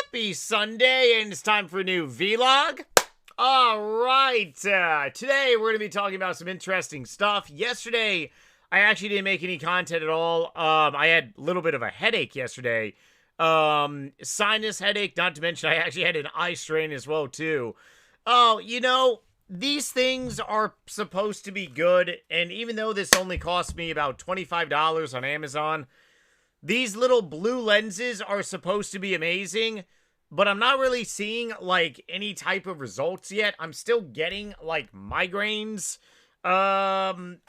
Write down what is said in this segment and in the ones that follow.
Happy Sunday, and it's time for a new vlog. All right, today we're going to be talking about some interesting stuff. Yesterday, I actually didn't make any content at all. I had a little bit of a headache yesterday. Sinus headache, not to mention I actually had an eye strain as well, too. Oh, you know, these things are supposed to be good, and even though this only cost me about $25 on Amazon, these little blue lenses are supposed to be amazing, but I'm not really seeing, like, any type of results yet. I'm still getting, like, migraines. Although,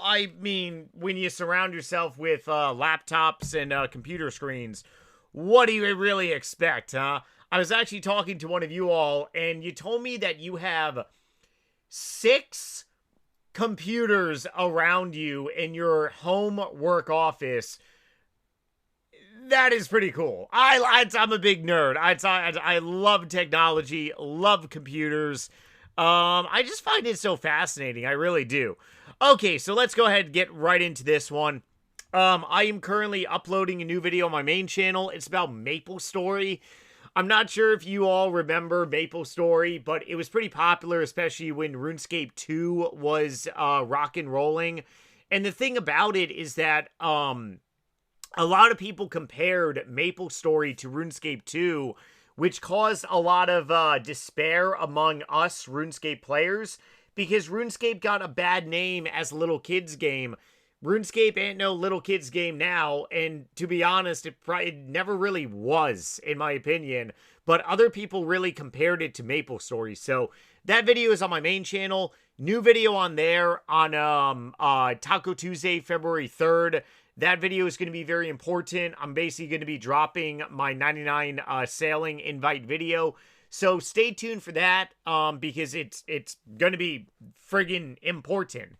I mean, when you surround yourself with laptops and computer screens, what do you really expect, huh? I was actually talking to one of you all, and you told me that you have 6 computers around you in your home work office. That is pretty cool. I'm a big nerd. I love technology, love computers. I just find it so fascinating. I really do. Okay, so let's go ahead and get right into this one. I am currently uploading a new video on my main channel. It's about MapleStory. I'm not sure if you all remember MapleStory, but it was pretty popular, especially when RuneScape 2 was rock and rolling. And the thing about it is that a lot of people compared MapleStory to RuneScape 2, which caused a lot of despair among us RuneScape players, because RuneScape got a bad name as a little kids game. RuneScape ain't no little kids game now, and to be honest, it never really was, in my opinion, but other people really compared it to MapleStory. So that video is on my main channel. New video on there on Taco Tuesday, February 3rd. That video is going to be very important. I'm basically going to be dropping my 99 sailing invite video. So stay tuned for that because it's going to be friggin' important.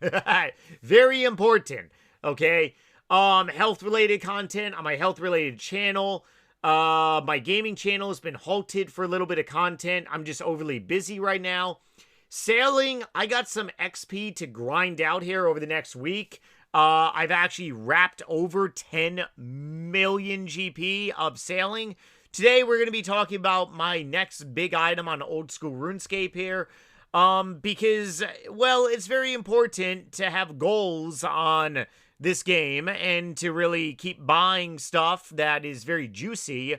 Very important, okay? Health-related content on my health-related channel. My gaming channel has been halted for a little bit of content. I'm just overly busy right now. Sailing, I got some XP to grind out here over the next week. I've actually wrapped over 10 million GP of sailing. Today, we're going to be talking about my next big item on old school RuneScape here. Because, well, it's very important to have goals on this game and to really keep buying stuff that is very juicy.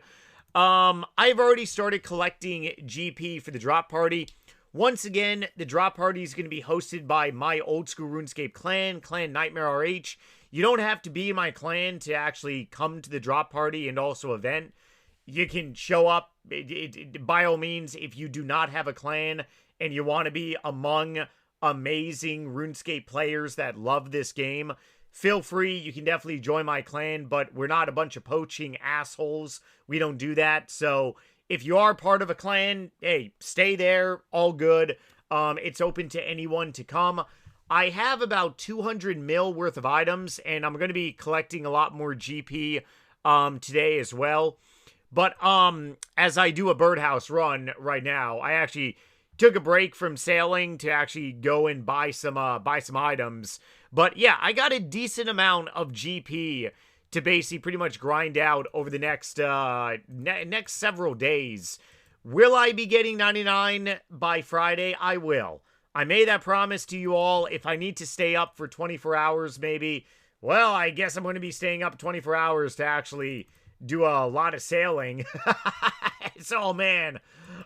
I've already started collecting GP for the drop party. Once again, the drop party is going to be hosted by my old school RuneScape clan, Clan Nightmare RH. You don't have to be in my clan to actually come to the drop party and also event. You can show up, by all means, if you do not have a clan and you want to be among amazing RuneScape players that love this game. Feel free, you can definitely join my clan, but we're not a bunch of poaching assholes. We don't do that, so if you are part of a clan, hey, stay there, all good. It's open to anyone to come. I have about 200 mil worth of items, and I'm going to be collecting a lot more GP today as well. But as I do a birdhouse run right now, I actually took a break from sailing to actually go and buy some items. But yeah, I got a decent amount of GP to basically pretty much grind out over the next next several days. Will I be getting 99 by Friday? I will. I made that promise to you all. If I need to stay up for 24 hours maybe, well, I guess I'm going to be staying up 24 hours to actually do a lot of sailing. So, man.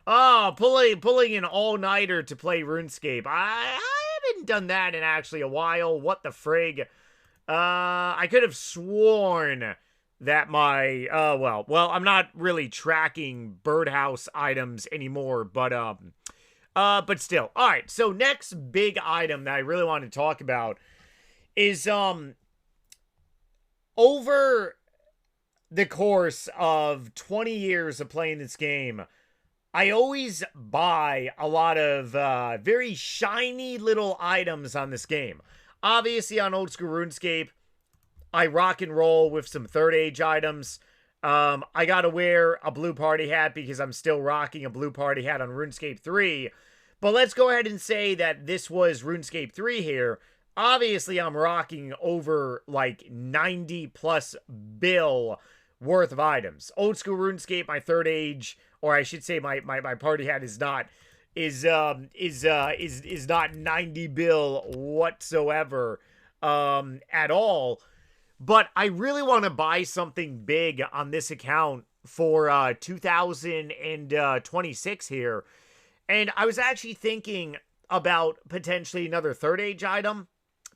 Oh, pulling an all-nighter to play RuneScape. I haven't done that in actually a while. What the frig? I could have sworn that my, well, I'm not really tracking birdhouse items anymore, but still. All right, so next big item that I really want to talk about is, over the course of 20 years of playing this game, I always buy a lot of very shiny little items on this game. Obviously, on old school RuneScape, I rock and roll with some third age items. I gotta wear a blue party hat because I'm still rocking a blue party hat on RuneScape 3. But let's go ahead and say that this was RuneScape 3 here. Obviously, I'm rocking over like 90 plus bill worth of items. Old school RuneScape, my third age, or I should say my party hat is not not 90 bill whatsoever at all. But I really want to buy something big on this account for 2026 here. And I was actually thinking about potentially another third age item,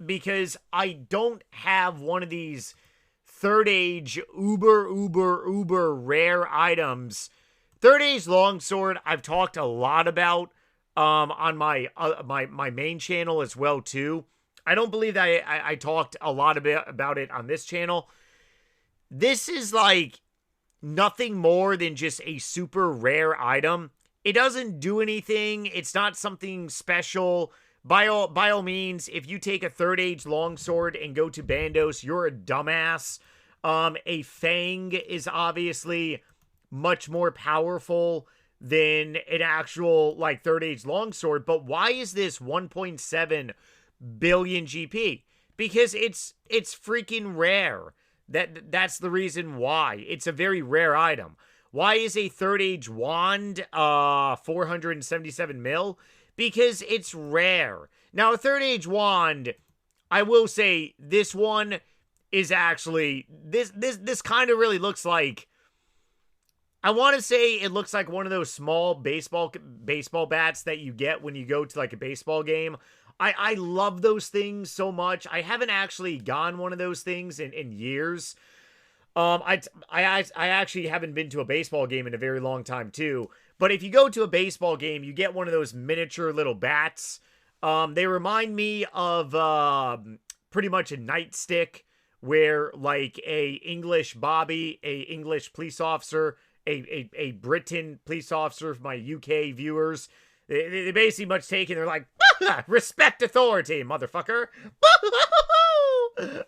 because I don't have one of these third age uber rare items. Third age longsword I've talked a lot about on my main channel as well too. I don't believe that I talked a lot about it on this channel. This is like nothing more than just a super rare item. It doesn't do anything. It's not something special. By all means, if you take a third age longsword and go to Bandos, you're a dumbass. A Fang is obviously much more powerful than an actual like third age longsword. But why is this 1.7 billion GP? Because it's freaking rare. That's the reason why. It's a very rare item. Why is a third age wand 477 mil? Because it's rare. Now, a third age wand, I will say this one is actually this kind of really looks like, I want to say it looks like one of those small baseball bats that you get when you go to like a baseball game. I love those things so much. I haven't actually gone one of those things in years. I actually haven't been to a baseball game in a very long time too. But if you go to a baseball game, you get one of those miniature little bats. They remind me of pretty much a nightstick, where like a English Bobby, a English police officer, a Britain police officer for my UK viewers, they basically much take it. They're like, respect authority, motherfucker.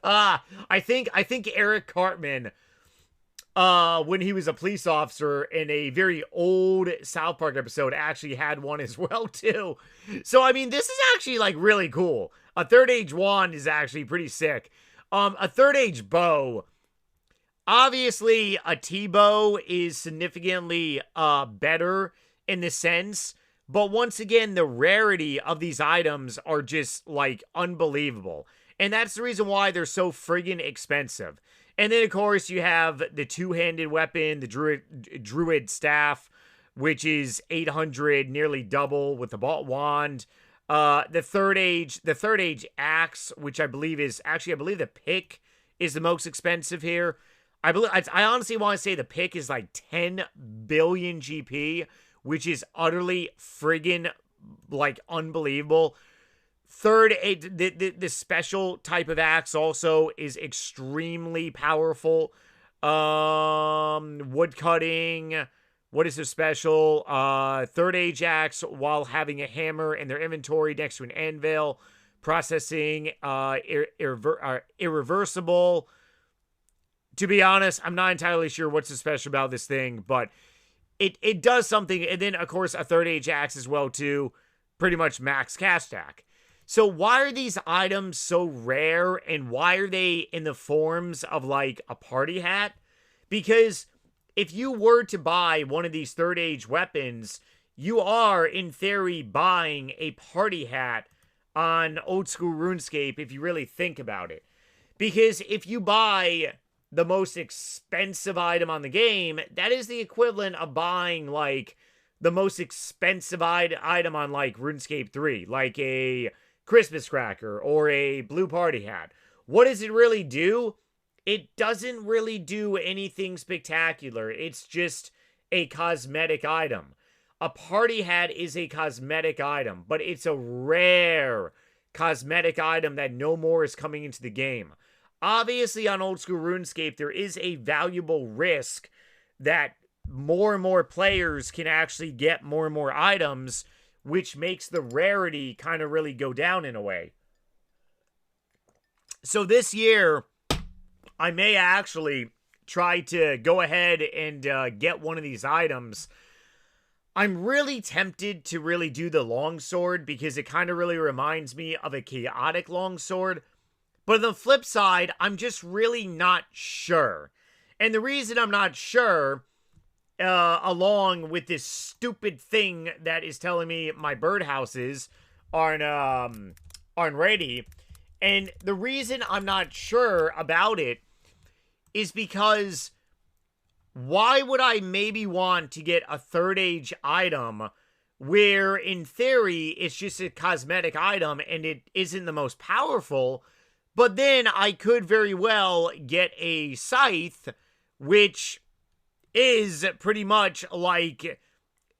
I think Eric Cartman, when he was a police officer in a very old South Park episode, actually had one as well too. So I mean, this is actually like really cool. A third age wand is actually pretty sick. A third age bow, obviously a T-bow is significantly better in the sense, but once again, the rarity of these items are just like unbelievable. And that's the reason why they're so friggin' expensive. And then, of course, you have the two-handed weapon, the Druid Staff, which is 800, nearly double with the wand. The third age axe, which I believe the pick is the most expensive here. I honestly want to say the pick is like 10 billion GP, which is utterly friggin' like unbelievable. Third, the special type of axe also is extremely powerful. Wood cutting. What is the special? Third age axe while having a hammer in their inventory next to an anvil. Processing. Irreversible. To be honest, I'm not entirely sure what's so special about this thing, but it does something. And then, of course, a third age axe as well, too. Pretty much max cast stack. So why are these items so rare, and why are they in the forms of like a party hat? Because if you were to buy one of these third age weapons, you are in theory buying a party hat on old school RuneScape if you really think about it. Because if you buy the most expensive item on the game, that is the equivalent of buying like the most expensive item on like RuneScape 3, like a Christmas cracker or a blue party hat. What does it really do? It doesn't really do anything spectacular. It's just a cosmetic item. A party hat is a cosmetic item, but it's a rare cosmetic item that no more is coming into the game. Obviously, on old school RuneScape, there is a valuable risk that more and more players can actually get more and more items, which makes the rarity kind of really go down in a way. So this year, I may actually try to go ahead and get one of these items. I'm really tempted to really do the longsword because it kind of really reminds me of a chaotic longsword. But on the flip side, I'm just really not sure. And the reason I'm not sure, along with this stupid thing that is telling me my birdhouses aren't ready, and the reason I'm not sure about it is because why would I maybe want to get a third age item where in theory it's just a cosmetic item and it isn't the most powerful, but then I could very well get a Scythe, which is pretty much like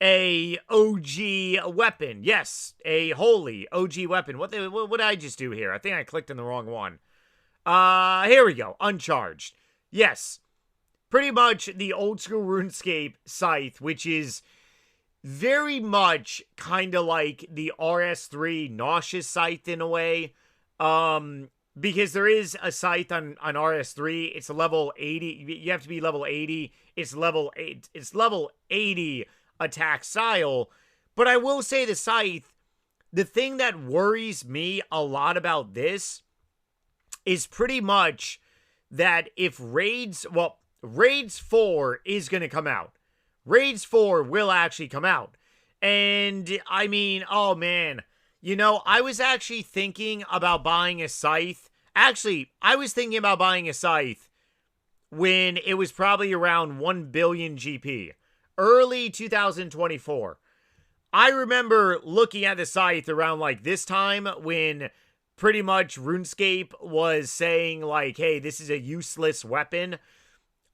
a OG weapon. Yes, a holy OG weapon. What did I just do here? I think I clicked on the wrong one. Here we go. Uncharged. Yes, pretty much the old school RuneScape Scythe, which is very much kind of like the RS3 Nauseous Scythe in a way. Because there is a Scythe on RS3. It's a level 80. You have to be level 80. It's level 80 attack style. But I will say the Scythe, the thing that worries me a lot about this is pretty much that if Raids 4 is going to come out. Raids 4 will actually come out. And, I mean, oh man, you know, I was actually thinking about buying a Scythe. Actually, I was thinking about buying a Scythe when it was probably around 1 billion GP. Early 2024. I remember looking at the Scythe around like this time when pretty much RuneScape was saying like, hey, this is a useless weapon.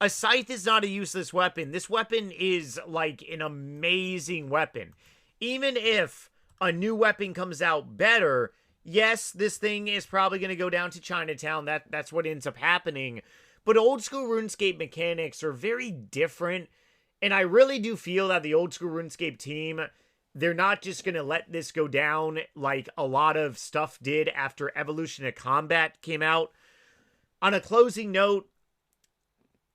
A Scythe is not a useless weapon. This weapon is like an amazing weapon. Even if a new weapon comes out better, yes, this thing is probably going to go down to Chinatown. That's what ends up happening. But old school RuneScape mechanics are very different. And I really do feel that the old school RuneScape team, they're not just going to let this go down like a lot of stuff did after Evolution of Combat came out. On a closing note,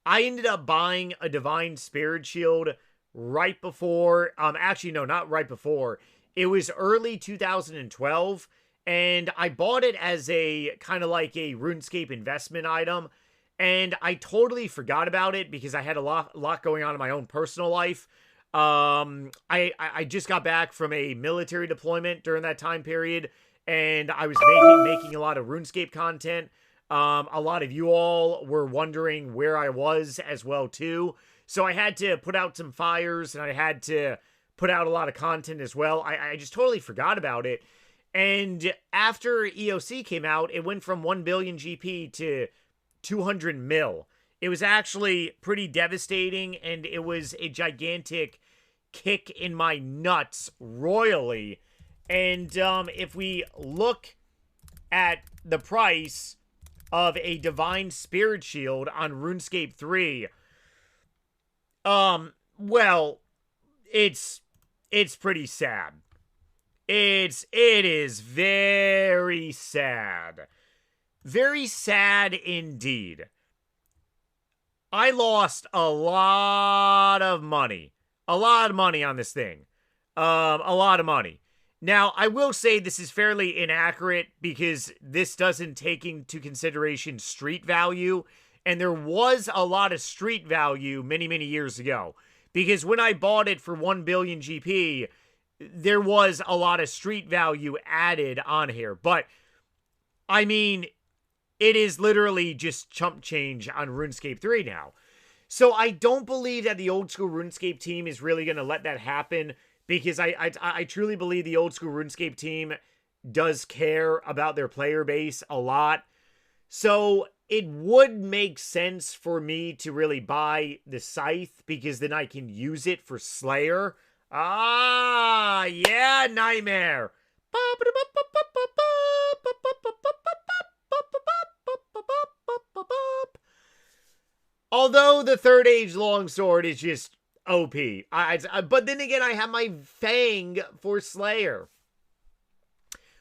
I ended up buying a Divine Spirit Shield right before, actually no, not right before. It was early 2012, and I bought it as a kind of like a RuneScape investment item, and I totally forgot about it because I had a lot going on in my own personal life. I just got back from a military deployment during that time period, and I was making a lot of RuneScape content. A lot of you all were wondering where I was as well, too. So I had to put out some fires, and I had to put out a lot of content as well. I just totally forgot about it. And after EOC came out, it went from 1 billion GP to 200 mil. It was actually pretty devastating, and it was a gigantic kick in my nuts royally. And if we look at the price of a Divine Spirit Shield on RuneScape 3, well, it's pretty sad. It is very sad. Very sad indeed. I lost a lot of money. A lot of money on this thing. A lot of money. Now, I will say this is fairly inaccurate because this doesn't take into consideration street value. And there was a lot of street value many, many years ago. Because when I bought it for 1 billion GP, there was a lot of street value added on here. But, I mean, it is literally just chump change on RuneScape 3 now. So I don't believe that the old school RuneScape team is really going to let that happen. Because I truly believe the old school RuneScape team does care about their player base a lot. So it would make sense for me to really buy the Scythe because then I can use it for Slayer. Ah, yeah, Nightmare. Although the third age longsword is just OP. But then again, I have my Fang for Slayer.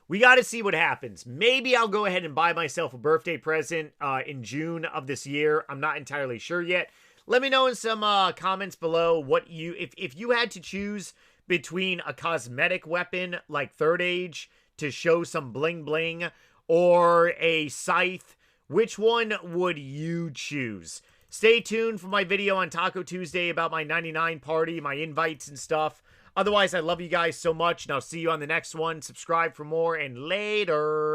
We got to see what happens. Maybe I'll go ahead and buy myself a birthday present in June of this year. I'm not entirely sure yet. Let me know in some comments below what you, if you had to choose between a cosmetic weapon like third age to show some bling bling or a Scythe, which one would you choose? Stay tuned for my video on Taco Tuesday about my 99 party, my invites and stuff. Otherwise, I love you guys so much, and I'll see you on the next one. Subscribe for more, and later.